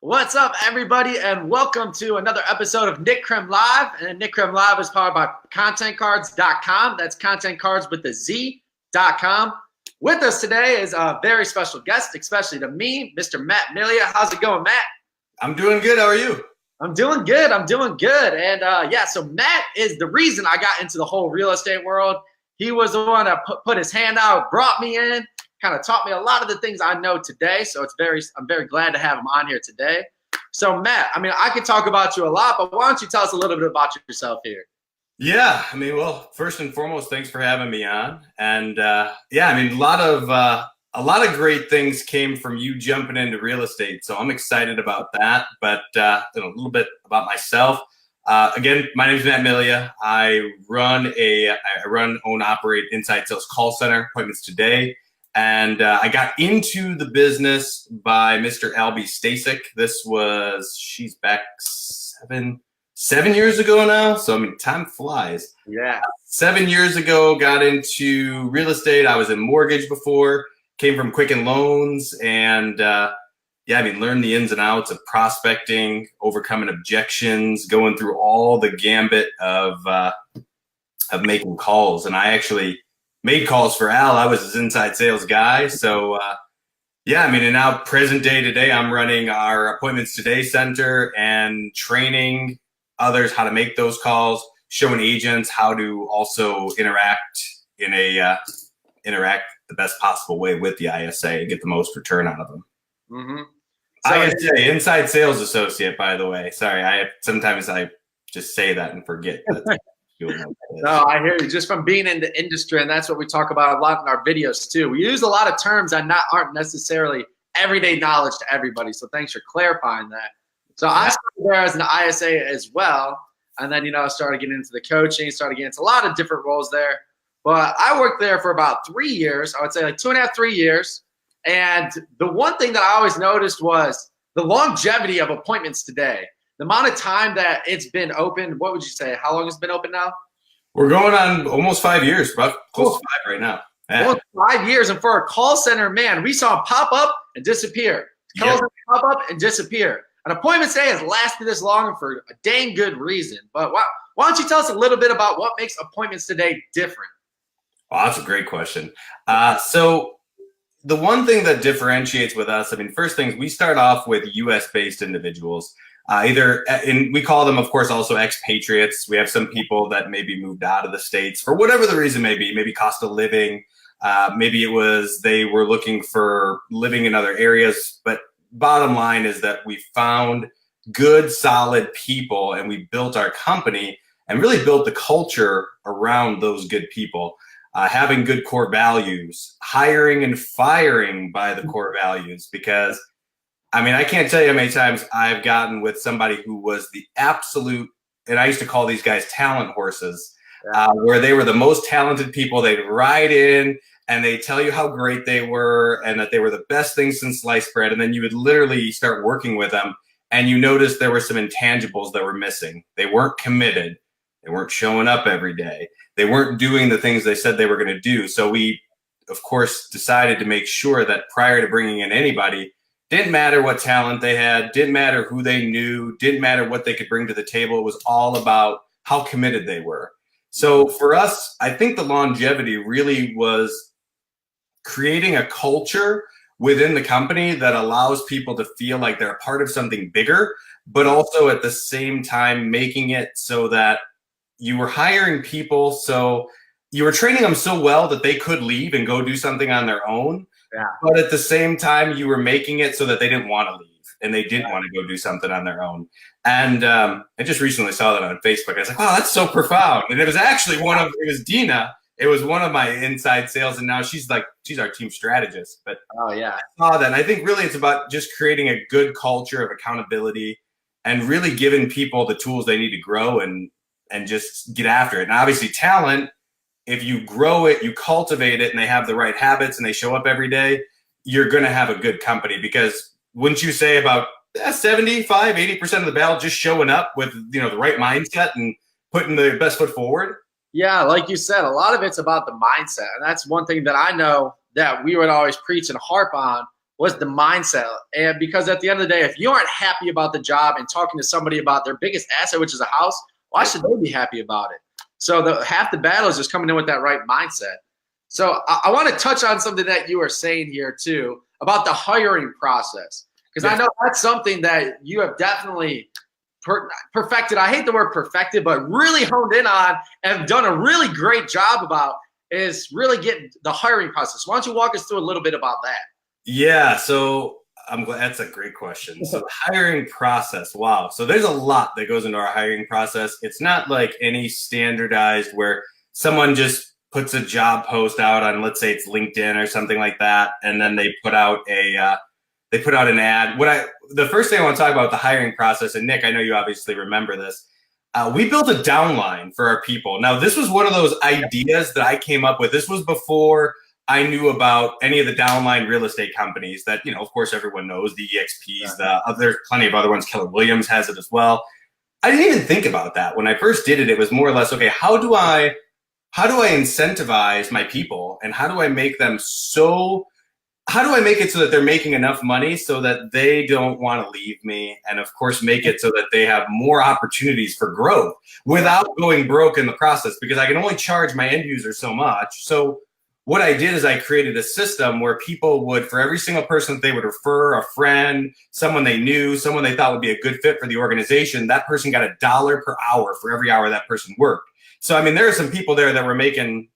What's up, everybody, and welcome to another episode of Nick Krem Live. And Nick Krem Live is powered by ContentCards.com. That's content cards with the Z.com. With us today is a very special guest, especially to me, Mr. Matt Milia. How's it going, Matt? I'm doing good. How are you? I'm doing good. And so Matt is the reason I got into the whole real estate world. He was the one that put his hand out, brought me in, kind of taught me a lot of the things I know today. So I'm very glad to have him on here today. So Matt, I could talk about you a lot, but why don't you tell us a little bit about yourself here? Yeah, first and foremost, thanks for having me on. And a lot of great things came from you jumping into real estate. So I'm excited about that. But a little bit about myself. Again, my name is Matt Milia. I run, own, operate inside sales call center, appointments today. And I got into the business by Mr. Albie Stasek. She's back seven years ago now. So, time flies. Yeah. 7 years ago, got into real estate. I was in mortgage before, came from Quicken Loans, and learned the ins and outs of prospecting, overcoming objections, going through all the gambit of making calls. And I actually made calls for Al. I was his inside sales guy. So, and now present day today, I'm running our Appointments Today Center and training others how to make those calls, showing agents how to also interact the best possible way with the ISA and get the most return out of them. Mm-hmm. ISA, inside sales associate, by the way. Sorry, sometimes I just say that and forget. No, I hear you. Just from being in the industry, and that's what we talk about a lot in our videos too. We use a lot of terms that aren't necessarily everyday knowledge to everybody. So thanks for clarifying that. So I started there as an ISA as well, and then I started getting into the coaching, started getting into a lot of different roles there. But I worked there for about 3 years. I would say like 2.5, 3 years. And the one thing that I always noticed was the longevity of Appointments Today. The amount of time that it's been open, what would you say? How long has it been open now? We're going on almost 5 years, about close to 5 right now. Yeah. Almost 5 years, and for a call center, man, we saw them pop up and disappear. Calls pop up and disappear. An Appointments Today has lasted this long for a dang good reason. But why don't you tell us a little bit about what makes Appointments Today different? Oh, that's a great question. So the one thing that differentiates with us, first things, we start off with U.S.-based individuals. We call them, of course, also expatriates. We have some people that maybe moved out of the States for whatever the reason may be, maybe cost of living. Maybe it was they were looking for living in other areas. But bottom line is that we found good, solid people, and we built our company and really built the culture around those good people. Having good core values, hiring and firing by the core values, because I can't tell you how many times I've gotten with somebody who was the absolute, and I used to call these guys talent horses, where they were the most talented people. They'd ride in and they tell you how great they were and that they were the best thing since sliced bread. And then you would literally start working with them and you notice there were some intangibles that were missing. They weren't committed. They weren't showing up every day. They weren't doing the things they said they were going to do. So we, of course, decided to make sure that prior to bringing in anybody, didn't matter what talent they had, didn't matter who they knew, didn't matter what they could bring to the table. It was all about how committed they were. So for us, I think the longevity really was creating a culture within the company that allows people to feel like they're a part of something bigger, but also at the same time making it so that you were hiring people, so you were training them so well that they could leave and go do something on their own. Yeah. But at the same time, you were making it so that they didn't want to leave and they didn't want to go do something on their own. And I just recently saw that on Facebook. I was like, wow, that's so profound. And it was actually it was Dina. It was one of my inside sales. And now she's our team strategist. But oh yeah, I saw that. And I think really it's about just creating a good culture of accountability and really giving people the tools they need to grow and just get after it. And obviously talent, if you grow it, you cultivate it, and they have the right habits and they show up every day, you're going to have a good company. Because wouldn't you say about 75, 80% of the battle just showing up with the right mindset and putting the best foot forward? Yeah, like you said, a lot of it's about the mindset. And that's one thing that I know that we would always preach and harp on was the mindset. And because at the end of the day, if you aren't happy about the job and talking to somebody about their biggest asset, which is a house, why should they be happy about it? So half the battle is just coming in with that right mindset. So I want to touch on something that you were saying here too about the hiring process, because I know that's something that you have definitely perfected. I hate the word perfected, but really honed in on and done a really great job about is really getting the hiring process. Why don't you walk us through a little bit about that? Yeah, so I'm glad that's a great question. So the hiring process, wow. So there's a lot that goes into our hiring process. It's not like any standardized where someone just puts a job post out on, let's say it's LinkedIn or something like that, and then they put out an ad. The first thing I want to talk about the hiring process, and Nick, I know you obviously remember this. We built a downline for our people. Now, this was one of those ideas that I came up with. This was before I knew about any of the downline real estate companies that, of course, everyone knows, the EXPs. There's plenty of other ones. Keller Williams has it as well. I didn't even think about that. When I first did it, it was more or less, okay, how do I incentivize my people, and how do I make it so that they're making enough money so that they don't want to leave me, and of course make it so that they have more opportunities for growth without going broke in the process, because I can only charge my end user so much. So what I did is I created a system where people would, for every single person that they would refer, a friend, someone they knew, someone they thought would be a good fit for the organization, that person got $1 per hour for every hour that person worked. So, I mean, there are some people there that were making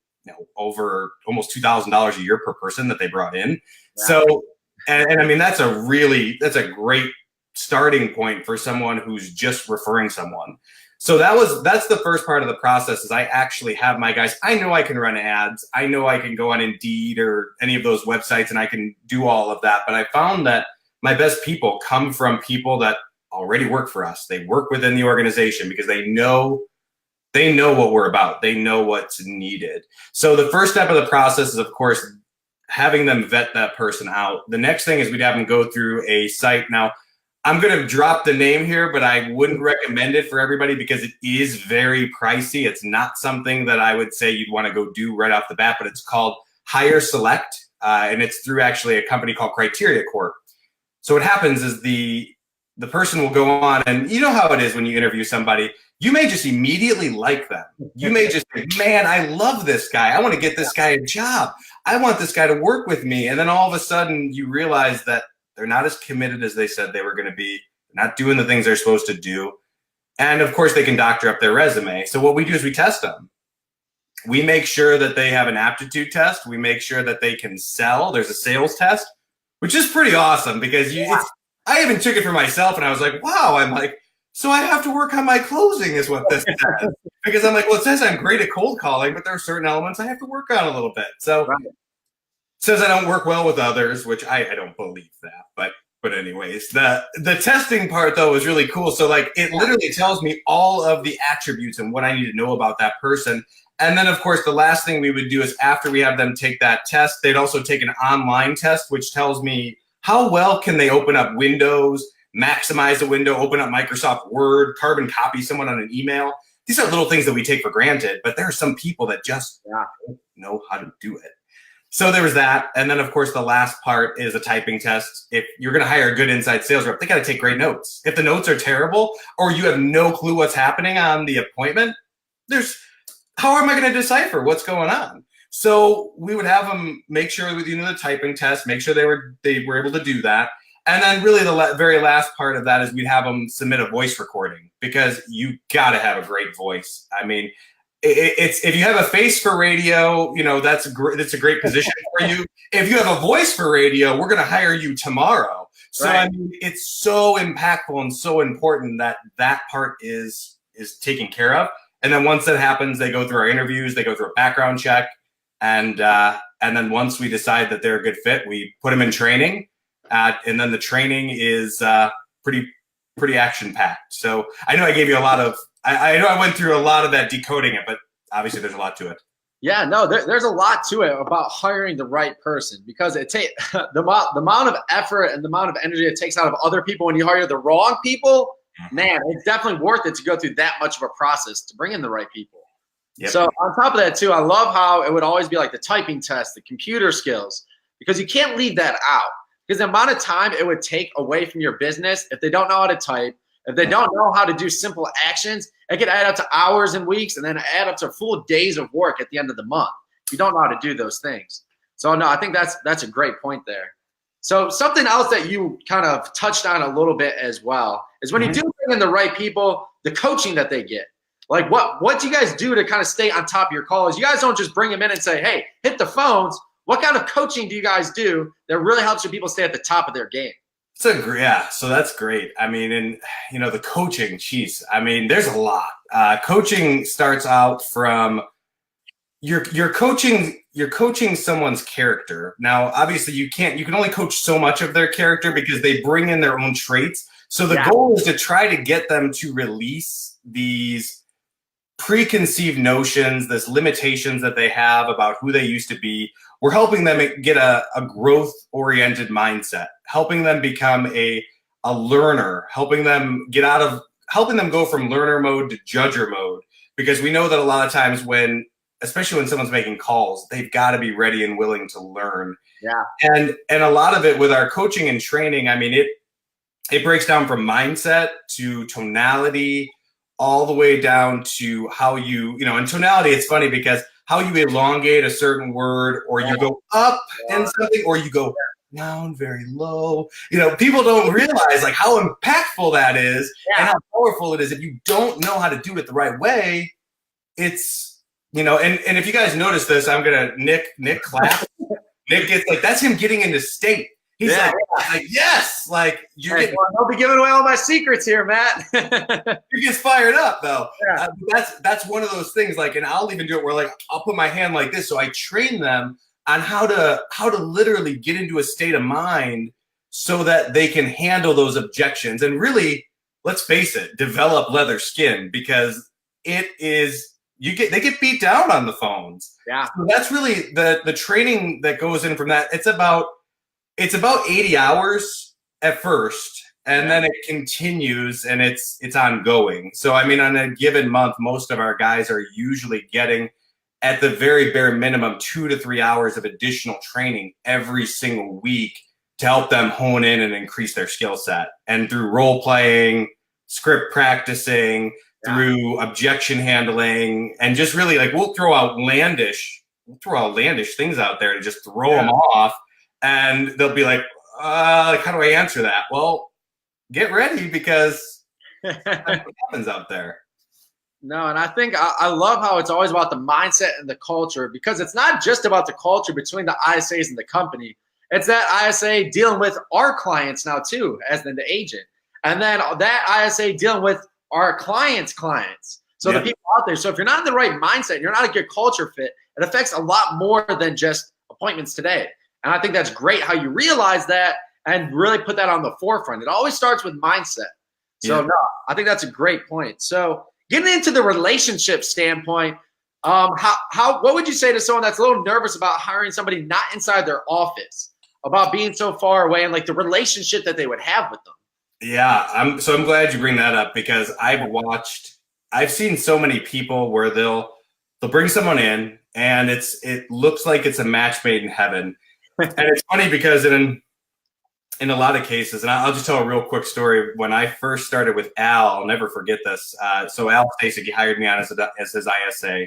over almost $2,000 a year per person that they brought in. Yeah. So, and I mean, that's a great starting point for someone who's just referring someone. So that's the first part of the process, is I actually have my guys. I know I can run ads. I know I can go on Indeed or any of those websites, and I can do all of that. But I found that my best people come from people that already work for us. They work within the organization because they know what we're about. They know what's needed. So the first step of the process is, of course, having them vet that person out. The next thing is we'd have them go through a site. Now, I'm going to drop the name here, but I wouldn't recommend it for everybody because it is very pricey. It's not something that I would say you'd want to go do right off the bat, but it's called Hire Select, and it's through actually a company called Criteria Corp. So what happens is the person will go on, and you know how it is when you interview somebody. You may just immediately like them. You may just think, man, I love this guy. I want to get this guy a job. I want this guy to work with me. And then all of a sudden you realize that they're not as committed as they said they were going to be. They're not doing the things they're supposed to do. And of course they can doctor up their resume. So what we do is we test them. We make sure that they have an aptitude test. We make sure that they can sell. There's a sales test, which is pretty awesome because I even took it for myself and I was like, wow, I'm like, so I have to work on my closing is what this says. Because I'm like, well, it says I'm great at cold calling, but there are certain elements I have to work on a little bit. So it says I don't work well with others, which I don't believe that. But anyways, the testing part, though, is really cool. So, like, it literally tells me all of the attributes and what I need to know about that person. And then, of course, the last thing we would do is after we have them take that test, they'd also take an online test, which tells me how well can they open up Windows, maximize the window, open up Microsoft Word, carbon copy someone on an email. These are little things that we take for granted, but there are some people that just don't know how to do it. So there was that. And then, of course, the last part is a typing test. If you're going to hire a good inside sales rep, they got to take great notes. If the notes are terrible or you have no clue what's happening on the appointment, how am I going to decipher what's going on? So we would have them make sure with the typing test, make sure they were able to do that. And then really the very last part of that is we'd have them submit a voice recording because you got to have a great voice. I mean, it's if you have a face for radio, that's a great position for you. If you have a voice for radio, we're going to hire you tomorrow. So right. I mean, it's so impactful and so important that part is taken care of. And then once that happens, they go through our interviews, they go through a background check, and then once we decide that they're a good fit, we put them in training. And then the training is pretty action packed. So I know I gave you a lot of. I know I went through a lot of that decoding it, but obviously there's a lot to it. Yeah, no, there's a lot to it about hiring the right person because it takes the amount of effort and the amount of energy it takes out of other people when you hire the wrong people. Man, it's definitely worth it to go through that much of a process to bring in the right people. Yep. So on top of that too, I love how it would always be like the typing test, the computer skills, because you can't leave that out. because the amount of time it would take away from your business if they don't know how to type, if they don't know how to do simple actions, it could add up to hours and weeks and then add up to full days of work at the end of the month if you don't know how to do those things. So, no, I think that's a great point there. So something else that you kind of touched on a little bit as well is when you do bring in the right people, the coaching that they get. Like what do you guys do to kind of stay on top of your calls? You guys don't just bring them in and say, hey, hit the phones. What kind of coaching do you guys do that really helps your people stay at the top of their game? Yeah, so that's great. I mean, and the coaching, geez, I mean, there's a lot. Coaching starts out from you're coaching someone's character. Now, obviously, you can only coach so much of their character because they bring in their own traits. So the goal is to try to get them to release these preconceived notions, this limitations that they have about who they used to be. We're helping them get a growth-oriented mindset, helping them become a learner, helping them go from learner mode to judger mode. Because we know that a lot of times especially when someone's making calls, they've got to be ready and willing to learn. Yeah. And a lot of it with our coaching and training, I mean, it breaks down from mindset to tonality, all the way down to how in tonality, it's funny because how you elongate a certain word, or you go up in something, or you go down very low. People don't realize like how impactful that is and how powerful it is. If you don't know how to do it the right way, it's, and if you guys notice this, I'm going to Nick clap. Nick gets like, that's him getting into state. He's like, yes, like I'll be giving away all my secrets here, Matt. He gets fired up though. Yeah. That's one of those things. Like, and I'll even do it where like I'll put my hand like this, so I train them on how to literally get into a state of mind so that they can handle those objections and really, let's face it, develop leather skin, because it is. They get beat down on the phones. Yeah, so that's really the training that goes in from that. It's about 80 hours at first, and then it continues and it's ongoing. So, I mean, on a given month, most of our guys are usually getting, at the very bare minimum, 2 to 3 hours of additional training every single week to help them hone in and increase their skill set. And through role playing, script practicing, through objection handling, and just really like we'll throw out outlandish things out there to just throw them off. And they'll be like, how do I answer that? Well, get ready, because that's what happens out there. No, and I think I love how it's always about the mindset and the culture, because it's not just about the culture between the ISAs and the company. It's that ISA dealing with our clients now too, as the agent. And then that ISA dealing with our clients' clients. So the people out there. So if you're not in the right mindset, you're not a good culture fit, it affects a lot more than just appointments today. And I think that's great how you realize that and really put that on the forefront. It always starts with mindset. So no, I think that's a great point. So getting into the relationship standpoint, what would you say to someone that's a little nervous about hiring somebody not inside their office, about being so far away, and like the relationship that they would have with them? Yeah, I'm glad you bring that up, because I've seen so many people where they'll bring someone in and it looks like it's a match made in heaven. And it's funny because in a lot of cases, and I'll just tell a real quick story. When I first started with Al, I'll never forget this. So Al Stasic, he hired me on as his ISA.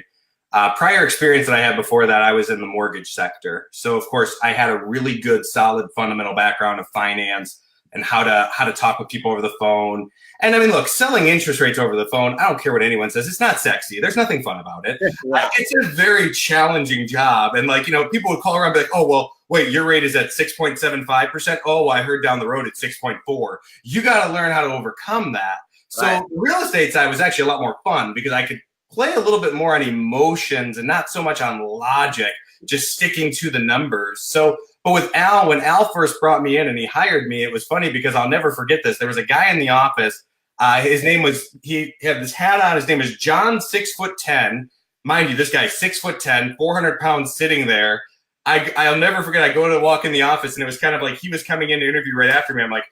Prior experience that I had before that, I was in the mortgage sector. So of course I had a really good, solid fundamental background of finance and how to talk with people over the phone. And I mean, look, selling interest rates over the phone, I don't care what anyone says, it's not sexy. There's nothing fun about it. It's a very challenging job. And like, people would call around and be like, oh, well, wait, your rate is at 6.75%. Oh, I heard down the road it's 6.4. You got to learn how to overcome that. So the real estate side was actually a lot more fun, because I could play a little bit more on emotions and not so much on logic, just sticking to the numbers. But with Al, when Al first brought me in and he hired me, it was funny because I'll never forget this. There was a guy in the office. He had this hat on. His name is John, 6'10". Mind you, this guy's 6'10", 400 pounds, sitting there. I'll never forget. I go to walk in the office, and it was kind of like he was coming in to interview right after me. I'm like,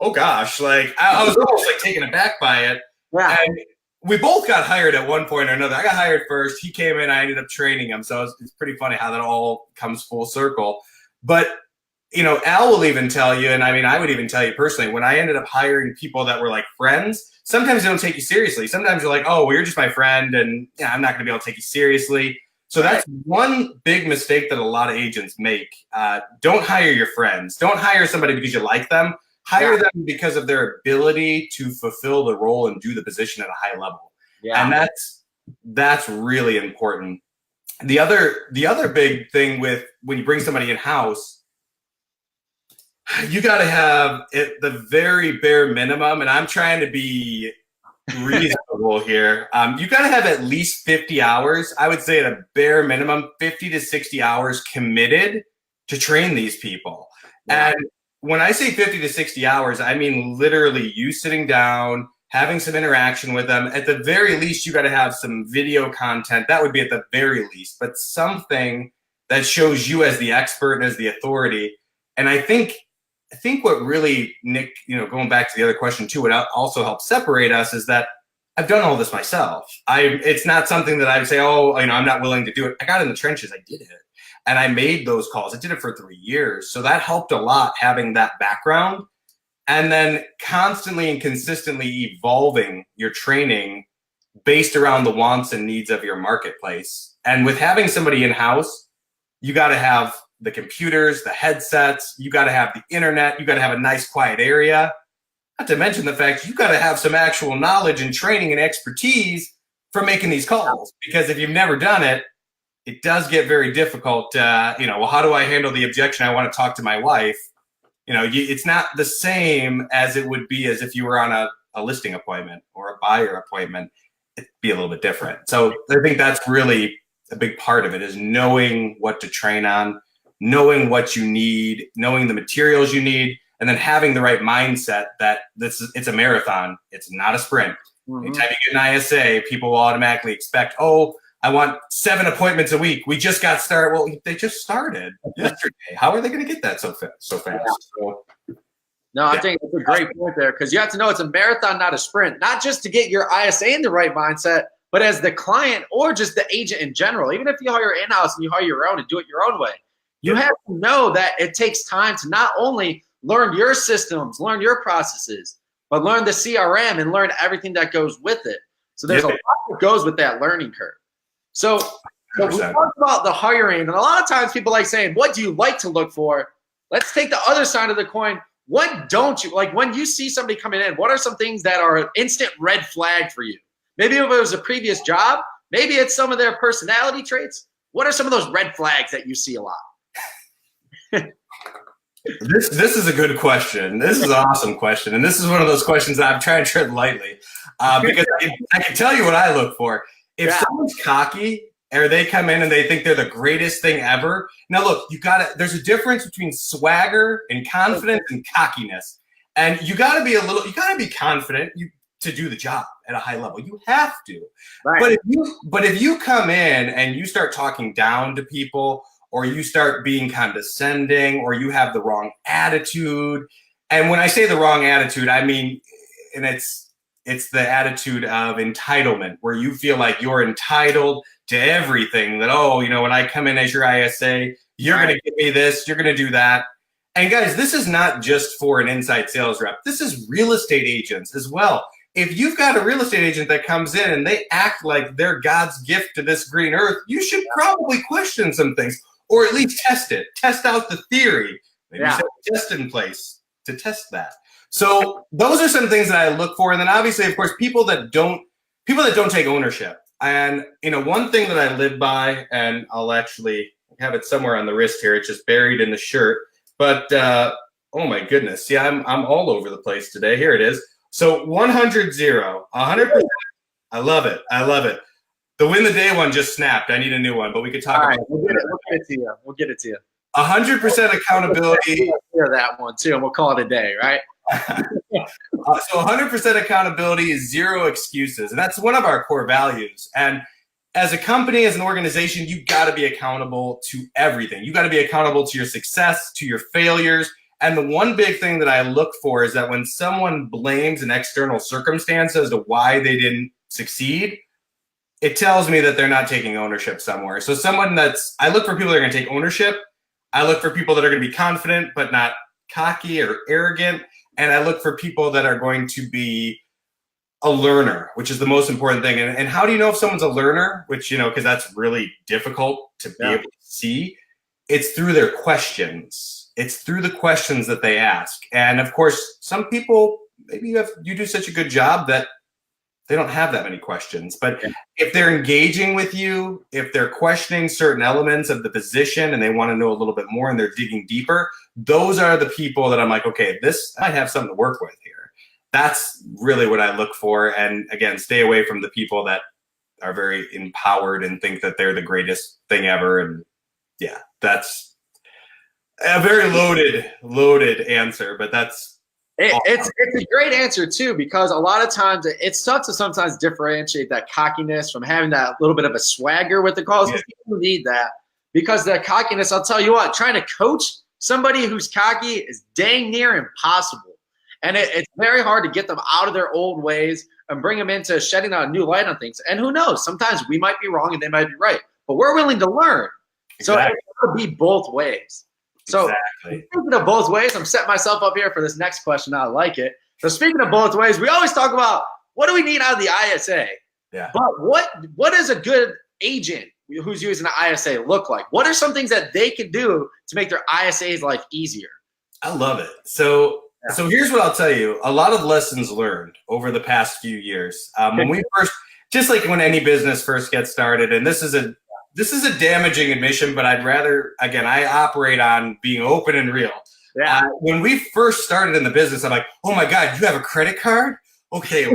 oh gosh, like I was almost like taken aback by it. Yeah. And we both got hired at one point or another. I got hired first. He came in. I ended up training him. So it's pretty funny how that all comes full circle. But Al will even tell you, and I mean, I would even tell you personally, when I ended up hiring people that were like friends, sometimes they don't take you seriously. Sometimes you're like, oh, well, you're just my friend, and I'm not going to be able to take you seriously. So that's one big mistake that a lot of agents make. Don't hire your friends. Don't hire somebody because you like them. Hire them because of their ability to fulfill the role and do the position at a high level. Yeah. And that's really important. The other big thing with when you bring somebody in-house, you got to have the very bare minimum, and I'm trying to be reasonable here. You got to have at least 50 hours. I would say at a bare minimum, 50 to 60 hours committed to train these people. Yeah. And when I say 50 to 60 hours, I mean literally you sitting down, having some interaction with them. At the very least, you got to have some video content. That would be at the very least, but something that shows you as the expert and as the authority. And I think what really, Nick, going back to the other question too, what also helps separate us is that I've done all this myself. It's not something that I would say, oh, I'm not willing to do it. I got in the trenches. I did it. And I made those calls. I did it for 3 years. So that helped a lot, having that background. And then constantly and consistently evolving your training based around the wants and needs of your marketplace. And with having somebody in-house, you got to have the computers, the headsets, you got to have the internet, you got to have a nice quiet area. Not to mention the fact you got to have some actual knowledge and training and expertise for making these calls. Because if you've never done it, it does get very difficult. Well, how do I handle the objection? I want to talk to my wife. It's not the same as it would be as if you were on a listing appointment or a buyer appointment. It'd be a little bit different. So I think that's really a big part of it, is knowing what to train on, knowing what you need, knowing the materials you need, and then having the right mindset that it's a marathon. It's not a sprint. Mm-hmm. Anytime you get an ISA, people will automatically expect, oh, I want 7 appointments a week. We just got started. Well, they just started yesterday. How are they going to get that so fast? Yeah. No, I think that's a great point there, because you have to know it's a marathon, not a sprint. Not just to get your ISA in the right mindset, but as the client or just the agent in general. Even if you hire in-house and you hire your own and do it your own way, you have to know that it takes time to not only learn your systems, learn your processes, but learn the CRM and learn everything that goes with it. So there's a lot that goes with that learning curve. So we talked about the hiring, and a lot of times people like saying, what do you like to look for? Let's take the other side of the coin. What don't you like? When you see somebody coming in, what are some things that are an instant red flag for you? Maybe if it was a previous job, maybe it's some of their personality traits. What are some of those red flags that you see a lot? This is a good question. This is an awesome question. And this is one of those questions that I'm trying to tread lightly, because I can tell you what I look for. If someone's cocky, or they come in and they think they're the greatest thing ever. Now look, there's a difference between swagger and confidence and cockiness. And you gotta be confident to do the job at a high level. You have to. Right. But if you come in and you start talking down to people, or you start being condescending, or you have the wrong attitude. And when I say the wrong attitude, I mean, and it's the attitude of entitlement, where you feel like you're entitled to everything, that, when I come in as your ISA, you're going to give me this, you're going to do that. And guys, this is not just for an inside sales rep. This is real estate agents as well. If you've got a real estate agent that comes in and they act like they're God's gift to this green earth, you should probably question some things, or at least test it. Test out the theory. Maybe set a test in place to test that. So those are some things that I look for. And then obviously, of course, people that don't take ownership. And one thing that I live by, and I'll actually have it somewhere on the wrist here. It's just buried in the shirt. But oh my goodness, see, I'm all over the place today. Here it is. So 100-0, 100%. I love it. I love it. The win the day one just snapped. I need a new one, but we could talk about it. We'll get it to you. We'll get it to you. 100% accountability. Hear that one too, and we'll call it a day, right? So 100% accountability is 0 excuses, and that's one of our core values. And as a company, as an organization, you got to be accountable to everything. You got to be accountable to your success, to your failures. And the one big thing that I look for is that when someone blames an external circumstance as to why they didn't succeed, it tells me that they're not taking ownership somewhere. So I look for people that are going to take ownership. I look for people that are going to be confident but not cocky or arrogant. And I look for people that are going to be a learner, which is the most important thing. And how do you know if someone's a learner? Which, because that's really difficult to be able to see. It's through their questions. It's through the questions that they ask. And of course, some people, maybe you do such a good job that they don't have that many questions. But if they're engaging with you, if they're questioning certain elements of the position and they want to know a little bit more and they're digging deeper, those are the people that I'm like, okay, this might have something to work with here. That's really what I look for. And again, stay away from the people that are very empowered and think that they're the greatest thing ever. And yeah, that's a very loaded answer, but that's it's a great answer too, because a lot of times it's tough to sometimes differentiate that cockiness from having that little bit of a swagger with the calls. People need that, because the cockiness, I'll tell you what, trying to coach somebody who's cocky is dang near impossible. And it's very hard to get them out of their old ways and bring them into shedding a new light on things. And who knows, sometimes we might be wrong and they might be right, but we're willing to learn. Exactly. So it's going to be both ways. So speaking of both ways, I'm setting myself up here for this next question. I like it. So speaking of both ways, we always talk about what do we need out of the ISA? Yeah. But what does a good agent who's using an ISA look like? What are some things that they can do to make their ISA's life easier? I love it. So here's what I'll tell you. A lot of lessons learned over the past few years. When we first, just like when any business first gets started, and this is a damaging admission, but I'd rather, again, I operate on being open and real. Yeah. When we first started in the business, I'm like, oh my God, you have a credit card? Okay.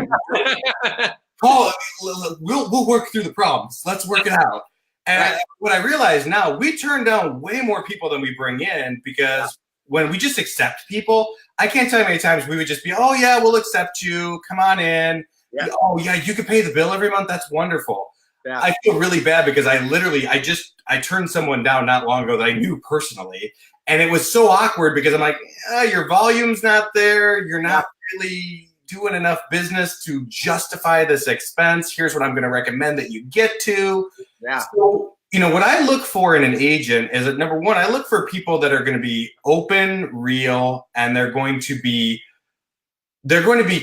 Paul, we'll work through the problems. Let's work it out. And what I realize now, we turn down way more people than we bring in, because when we just accept people, I can't tell you how many times we would just be, oh yeah, we'll accept you. Come on in. Yeah. Oh yeah, you can pay the bill every month. That's wonderful. Yeah. I feel really bad because I turned someone down not long ago that I knew personally. And it was so awkward because I'm like, your volume's not there. You're not really doing enough business to justify this expense. Here's what I'm going to recommend that you get to. Yeah. So, what I look for in an agent is that, number one, I look for people that are going to be open, real, and they're going to be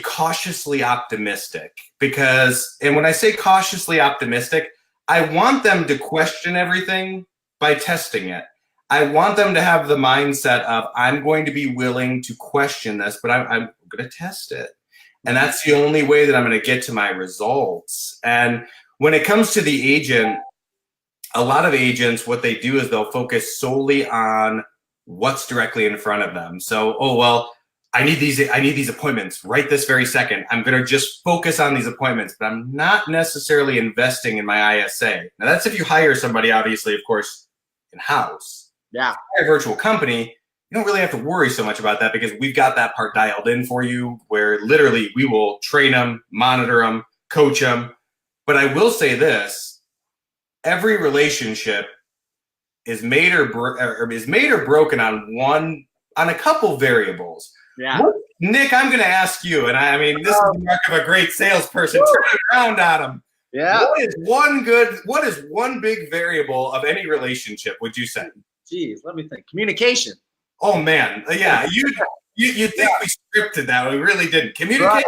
cautiously optimistic. And when I say cautiously optimistic, I want them to question everything by testing it. I want them to have the mindset of, I'm going to be willing to question this, but I'm going to test it. And that's the only way that I'm going to get to my results. And when it comes to the agent, a lot of agents, what they do is they'll focus solely on what's directly in front of them. So, I need these appointments right this very second. I'm going to just focus on these appointments, but I'm not necessarily investing in my ISA. Now, that's if you hire somebody, obviously, of course, in-house. Yeah. A virtual company, you don't really have to worry so much about that, because we've got that part dialed in for you, where literally we will train them, monitor them, coach them. But I will say this. Every relationship is made or broken on a couple variables. Yeah. Nick, I'm going to ask you, and I mean, this is the mark of a great salesperson. Turn it around on him. Yeah. What is one big variable of any relationship, would you say? Geez, let me think. Communication. Oh man, yeah. You think we scripted that? We really didn't. Communication. Right.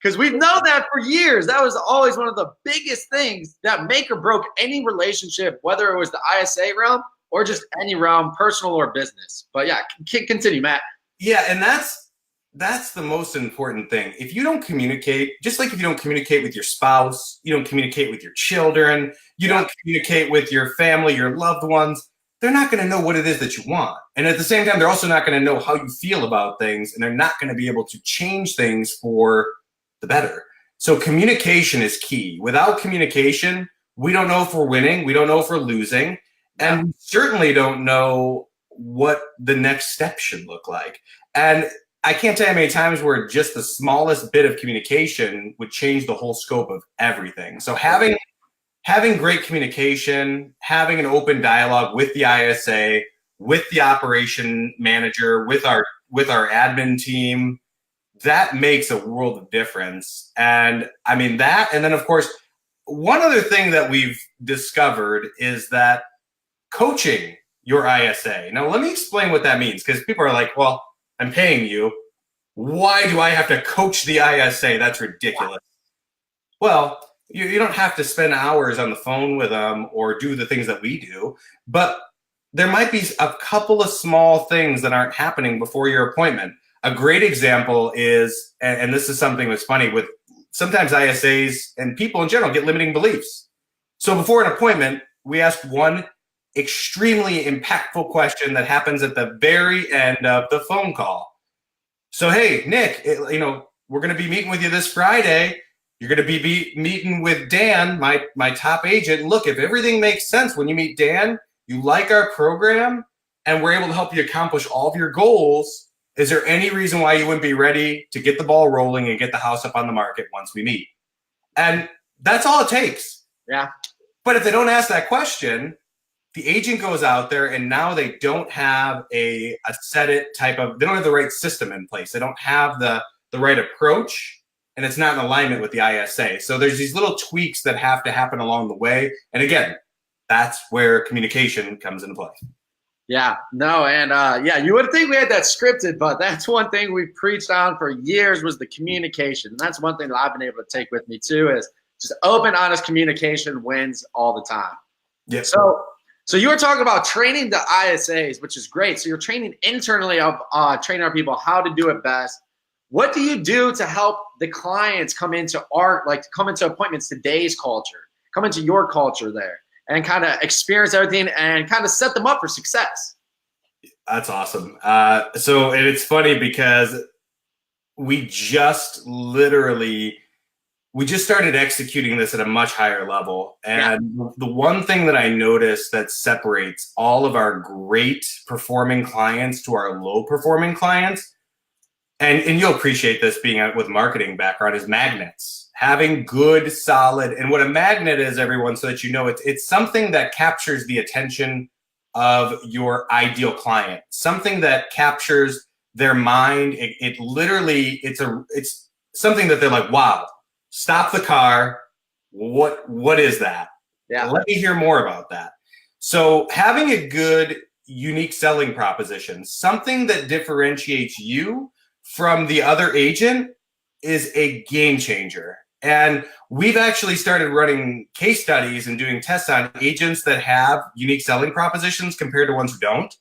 Because we've known that for years. That was always one of the biggest things that make or broke any relationship, whether it was the ISA realm or just any realm, personal or business. But yeah, continue, Matt. Yeah, and that's the most important thing. If you don't communicate, just like if you don't communicate with your spouse, you don't communicate with your children, you don't communicate with your family, your loved ones, they're not going to know what it is that you want. And at the same time, they're also not going to know how you feel about things, and they're not going to be able to change things for the better. So communication is key. Without communication, we don't know if we're winning. We don't know if we're losing. And we certainly don't know what the next step should look like. And I can't tell you how many times where just the smallest bit of communication would change the whole scope of everything. So having great communication, having an open dialogue with the ISA, with the operation manager, with our admin team, that makes a world of difference. And I mean that, and then of course, one other thing that we've discovered is that coaching your ISA. Now, let me explain what that means, because people are like, well, I'm paying you. Why do I have to coach the ISA? That's ridiculous. Well, you don't have to spend hours on the phone with them or do the things that we do, but there might be a couple of small things that aren't happening before your appointment. A great example is, and this is something that's funny, with sometimes ISAs and people in general get limiting beliefs. So before an appointment, we ask one extremely impactful question that happens at the very end of the phone call. So, hey, Nick, we're going to be meeting with you this Friday. You're going to be meeting with Dan, my top agent. Look, if everything makes sense when you meet Dan, you like our program, and we're able to help you accomplish all of your goals, is there any reason why you wouldn't be ready to get the ball rolling and get the house up on the market once we meet? And that's all it takes. Yeah. But if they don't ask that question, the agent goes out there and now they don't have a set it type of, they don't have the right system in place. They don't have the right approach, and it's not in alignment with the ISA. So there's these little tweaks that have to happen along the way. And again, that's where communication comes into play. Yeah, no, and you would think we had that scripted, but that's one thing we preached on for years was the communication. And that's one thing that I've been able to take with me too, is just open, honest communication wins all the time. Yeah. So you were talking about training the ISAs, which is great. So you're training internally of training our people how to do it best. What do you do to help the clients come into appointments, today's culture, come into your culture there, and kind of experience everything and kind of set them up for success? That's awesome. So it's funny because we just started executing this at a much higher level. And the one thing that I noticed that separates all of our great performing clients to our low performing clients, and you'll appreciate this being out with marketing background, is magnets. Having good, solid, and what a magnet is, everyone, so that you know, it's something that captures the attention of your ideal client, something that captures their mind. It's something that they're like, wow, stop the car. What is that? Yeah. Let me hear more about that. So having a good, unique selling proposition, something that differentiates you from the other agent, is a game changer. And we've actually started running case studies and doing tests on agents that have unique selling propositions compared to ones who don't.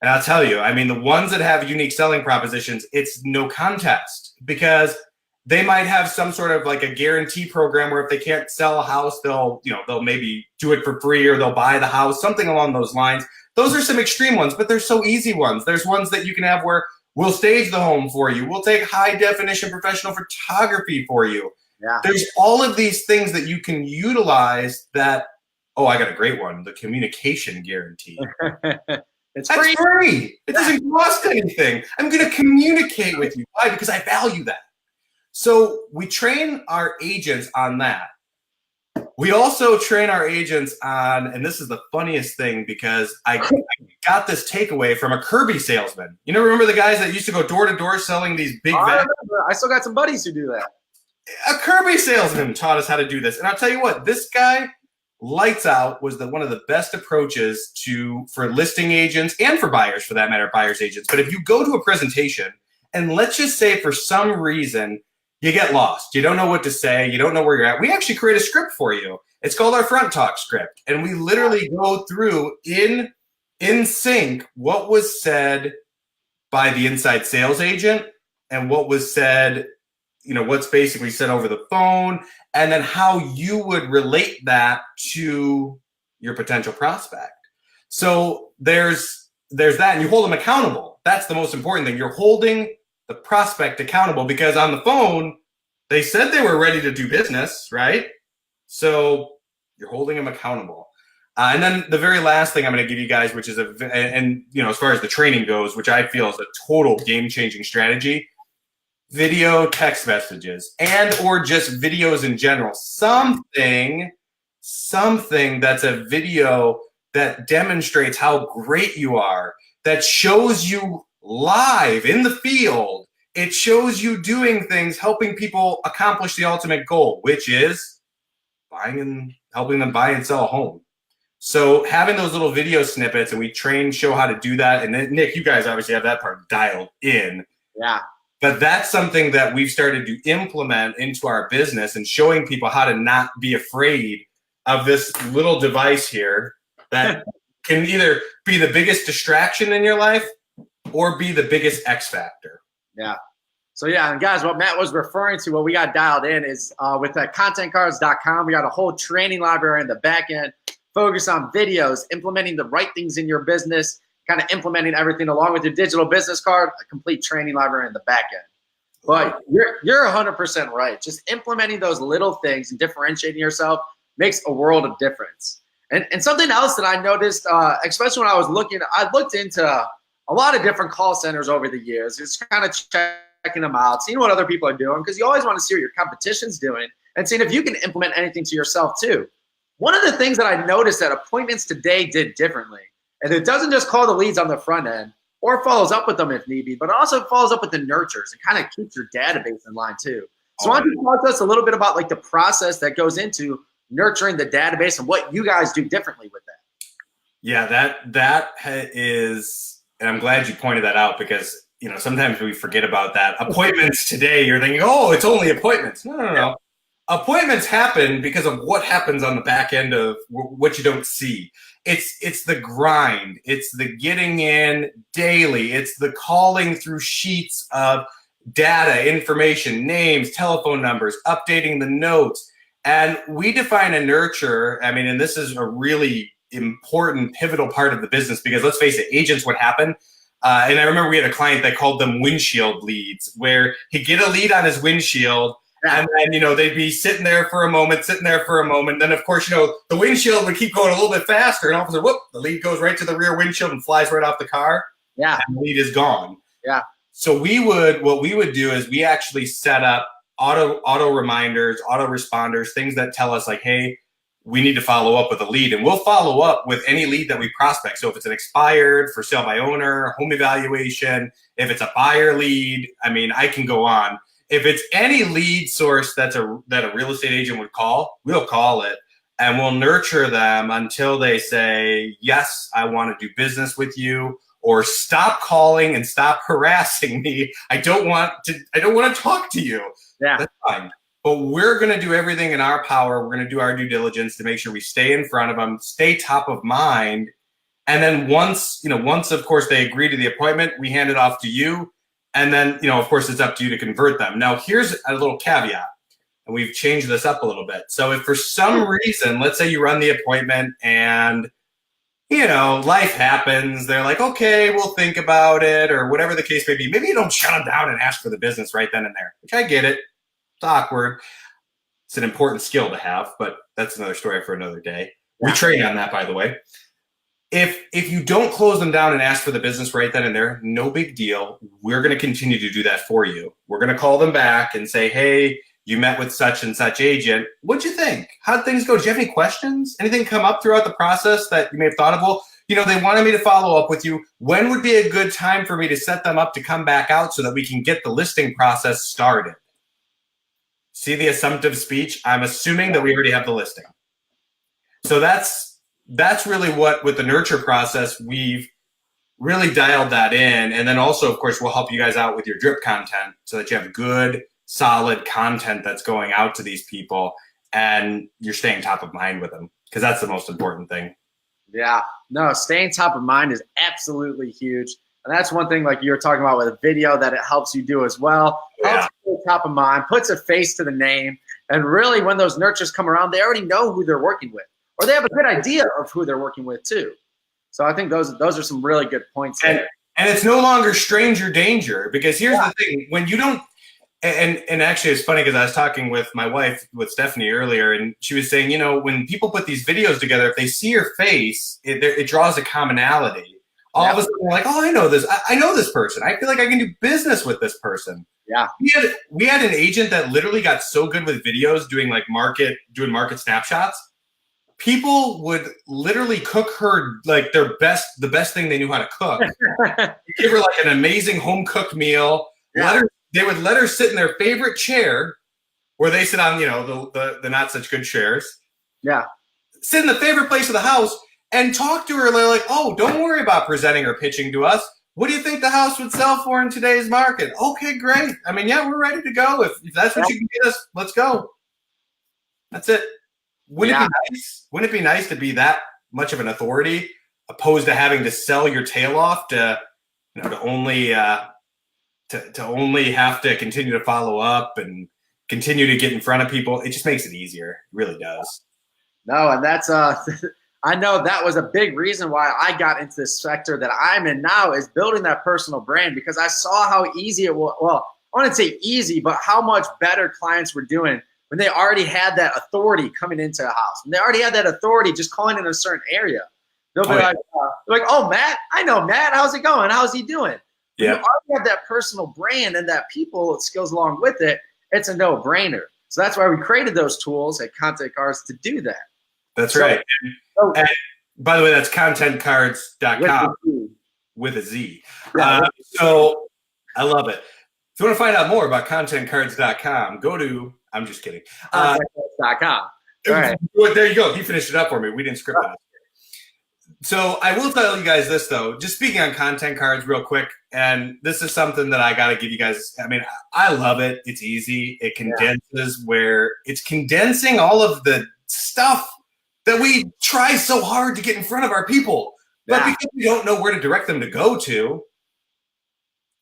And I'll tell you, I mean, the ones that have unique selling propositions, it's no contest, because they might have some sort of like a guarantee program where if they can't sell a house, they'll maybe do it for free, or they'll buy the house, something along those lines. Those are some extreme ones, but they're so easy ones. There's ones that you can have where we'll stage the home for you. We'll take high definition professional photography for you. Yeah. There's all of these things that you can utilize that, oh, I got a great one, the communication guarantee. That's free. It doesn't cost anything. I'm going to communicate with you. Why? Because I value that. So we train our agents on that. We also train our agents on, and this is the funniest thing, because I got this takeaway from a Kirby salesman. Remember the guys that used to go door to door selling these big vacuums? I still got some buddies who do that. A Kirby salesman taught us how to do this. And I'll tell you what, this guy, lights out, was one of the best approaches for listing agents, and for buyers, for that matter, buyers agents. But if you go to a presentation and let's just say for some reason you get lost, you don't know what to say, you don't know where you're at, we actually create a script for you. It's called our front talk script. And we literally go through in sync what was said by the inside sales agent and what was said, what's basically said over the phone, and then how you would relate that to your potential prospect. So there's that, and you hold them accountable. That's the most important thing. You're holding the prospect accountable, because on the phone, they said they were ready to do business, right? So you're holding them accountable. And then the very last thing I'm going to give you guys, which is as far as the training goes, which I feel is a total game-changing strategy, video text messages, and or just videos in general. Something that's a video that demonstrates how great you are, that shows you live in the field. It shows you doing things, helping people accomplish the ultimate goal, which is helping them buy and sell a home. So having those little video snippets, and we show how to do that. And then, Nick, you guys obviously have that part dialed in. Yeah. But that's something that we've started to implement into our business and showing people how to not be afraid of this little device here that can either be the biggest distraction in your life or be the biggest X factor. Yeah. So yeah, and guys, what Matt was referring to, what we got dialed in is with that contentcards.com, we got a whole training library in the back end, focus on videos, implementing the right things in your business, kind of implementing everything along with your digital business card, a complete training library in the back end. But you're 100% right. Just implementing those little things and differentiating yourself makes a world of difference. And something else that I noticed, especially when I looked into a lot of different call centers over the years, just kind of checking them out, seeing what other people are doing, because you always want to see what your competition's doing and seeing if you can implement anything to yourself too. One of the things that I noticed that Appointments Today did differently, and it doesn't just call the leads on the front end or follows up with them if need be, but also follows up with the nurtures and kind of keeps your database in line too. So why don't you talk to us a little bit about like the process that goes into nurturing the database and what you guys do differently with that? Yeah, that is, and I'm glad you pointed that out, because sometimes we forget about that. Appointments today, you're thinking, oh, it's only appointments. No. Appointments happen because of what happens on the back end of what you don't see. It's the grind. It's the getting in daily. It's the calling through sheets of data, information, names, telephone numbers, updating the notes. And we define a nurture, and this is a really important, pivotal part of the business, because let's face it, agents, what happen? And I remember we had a client that called them windshield leads, where he'd get a lead on his windshield, and then, they'd be sitting there for a moment. Then, of course, the windshield would keep going a little bit faster, and all of a sudden, whoop, the lead goes right to the rear windshield and flies right off the car. Yeah. And the lead is gone. Yeah. So what we would do is we actually set up auto reminders, auto responders, things that tell us like, hey, we need to follow up with a lead, and we'll follow up with any lead that we prospect. So if it's an expired, for sale by owner, home evaluation, if it's a buyer lead, I can go on. If it's any lead source that a real estate agent would call, we'll call it, and we'll nurture them until they say, yes, I want to do business with you, or stop calling and stop harassing me. I don't want to talk to you. Yeah. That's fine. But we're going to do everything in our power. We're going to do our due diligence to make sure we stay in front of them, stay top of mind. And then once, of course, they agree to the appointment, we hand it off to you. And then, of course, it's up to you to convert them. Now, here's a little caveat, and we've changed this up a little bit. So if for some reason, let's say you run the appointment and, life happens, they're like, okay, we'll think about it, or whatever the case may be. Maybe you don't shut them down and ask for the business right then and there, which I get it. It's awkward. It's an important skill to have, but that's another story for another day. We train on that, by the way. If you don't close them down and ask for the business right then and there, no big deal. We're going to continue to do that for you. We're going to call them back and say, hey, you met with such and such agent. What'd you think? How'd things go? Did you have any questions? Anything come up throughout the process that you may have thought of? Well, they wanted me to follow up with you. When would be a good time for me to set them up to come back out so that we can get the listing process started? See the assumptive speech? I'm assuming that we already have the listing. So that's really what, with the nurture process, we've really dialed that in. And then also, of course, we'll help you guys out with your drip content so that you have good, solid content that's going out to these people and you're staying top of mind with them, because that's the most important thing. Yeah. No, staying top of mind is absolutely huge. And that's one thing, like you were talking about with a video, that it helps you do as well. Helps you stay top of mind, puts a face to the name. And really, when those nurtures come around, they already know who they're working with, or they have a good idea of who they're working with too. So I think those are some really good points. And it's no longer stranger danger, because here's the thing: when you don't, and actually it's funny, because I was talking with my wife, with Stephanie earlier, and she was saying, when people put these videos together, if they see your face, it draws a commonality. All of a sudden, we're like, oh, I know this. I know this person. I feel like I can do business with this person. Yeah. We had an agent that literally got so good with videos, doing market snapshots. People would literally cook her like the best thing they knew how to cook. Give her like an amazing home cooked meal. Yeah. They would let her sit in their favorite chair, where they sit on, the not such good chairs. Yeah. Sit in the favorite place of the house. and talk to her. They're like, oh, don't worry about presenting or pitching to us. What do you think the house would sell for in today's market? Okay, great. I mean, yeah, we're ready to go. If that's what you can get us, let's go. That's it. Wouldn't it be nice? Wouldn't it be nice to be that much of an authority, opposed to having to sell your tail off to, to only have to continue to follow up and continue to get in front of people? It just makes it easier. It really does. No, and that's I know that was a big reason why I got into this sector that I'm in now, is building that personal brand, because I saw how easy it was. Well, I wouldn't say easy, but how much better clients were doing when they already had that authority coming into a house. When they already had that authority just calling in a certain area. They'll be like, oh, Matt, I know Matt. How's it going? How's he doing? Yeah. You already have that personal brand and that people skills along with it. It's a no-brainer. So that's why we created those tools at Content Cards to do that. That's right. And by the way, that's contentcards.com with a Z. So I love it. If you want to find out more about contentcards.com, go to, I'm just kidding. Contentcards.com. Right. There you go. He finished it up for me. We didn't script it. So I will tell you guys this, though, just speaking on content cards real quick, and this is something that I got to give you guys. I mean, I love it. It's easy. It condenses where it's condensing all of the stuff that we try so hard to get in front of our people. But because we don't know where to direct them to go to,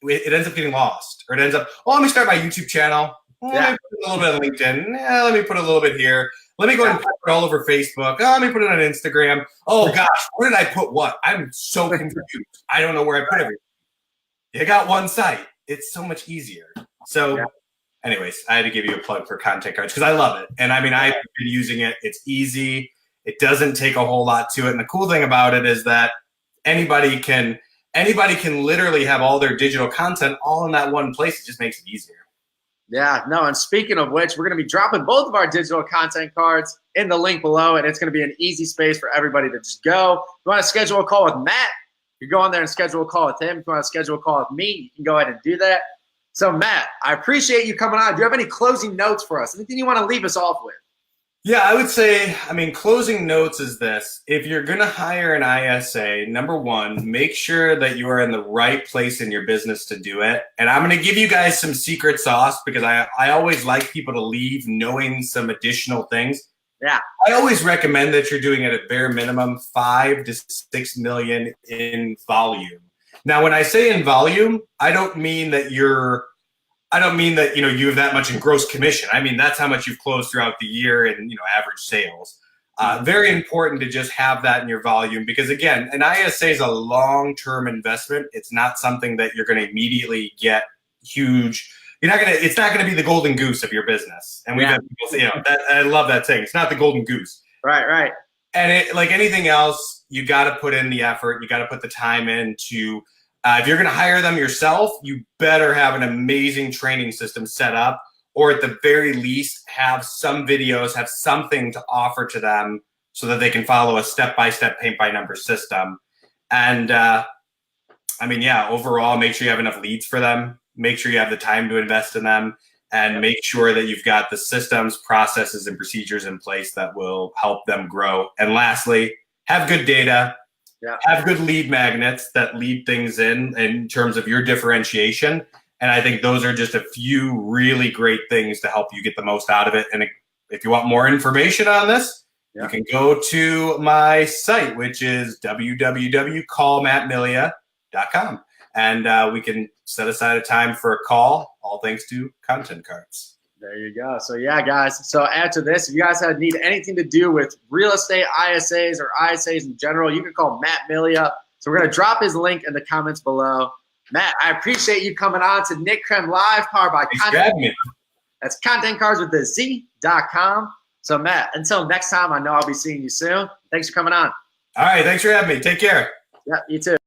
it ends up getting lost. Or it ends up, let me start my YouTube channel. Let me put a little bit on LinkedIn. Let me put a little bit here. Let me go ahead and put it all over Facebook. Let me put it on Instagram. Oh, gosh, where did I put what? I'm so confused. I don't know where I put everything. You got one site. It's so much easier. So anyways, I had to give you a plug for Content Cards because I love it. And I mean, I've been using it. It's easy. It doesn't take a whole lot to it. And the cool thing about it is that anybody can literally have all their digital content all in that one place. It just makes it easier. Yeah, no, and speaking of which, we're going to be dropping both of our digital content cards in the link below, and it's going to be an easy space for everybody to just go. If you want to schedule a call with Matt, you go on there and schedule a call with him. If you want to schedule a call with me, you can go ahead and do that. So, Matt, I appreciate you coming on. Do you have any closing notes for us? Anything you want to leave us off with? Yeah, I would say, closing notes is this. If you're going to hire an ISA, number one, make sure that you are in the right place in your business to do it. And I'm going to give you guys some secret sauce because I always like people to leave knowing some additional things. Yeah. I always recommend that you're doing it at bare minimum 5 to 6 million in volume. Now, when I say in volume, I don't mean that you have that much in gross commission. I mean, that's how much you've closed throughout the year in, average sales. Very important to just have that in your volume because, again, an ISA is a long-term investment. It's not something that you're going to immediately get huge. It's not going to be the golden goose of your business. And we've had people say, I love that saying. It's not the golden goose. Right. And like anything else, you got to put in the effort. You got to put the time in to if you're going to hire them yourself, you better have an amazing training system set up, or at the very least have some videos, have something to offer to them so that they can follow a step-by-step paint-by-number system. And overall, make sure you have enough leads for them. Make sure you have the time to invest in them, and make sure that you've got the systems, processes, and procedures in place that will help them grow. And lastly, have good data. Yeah. Have good lead magnets that lead things in terms of your differentiation. And I think those are just a few really great things to help you get the most out of it. And if you want more information on this, you can go to my site, which is www.callmattmilia.com. And we can set aside a time for a call, all thanks to Content Cards. There you go. So, guys. So after this, if you guys need anything to do with real estate ISAs or ISAs in general, you can call Matt Milia. So we're going to drop his link in the comments below. Matt, I appreciate you coming on to Nick Krem Live, powered by Content. That's Content Cards with the Z.com. So, Matt, until next time, I know I'll be seeing you soon. Thanks for coming on. All right. Thanks for having me. Take care. Yeah, you too.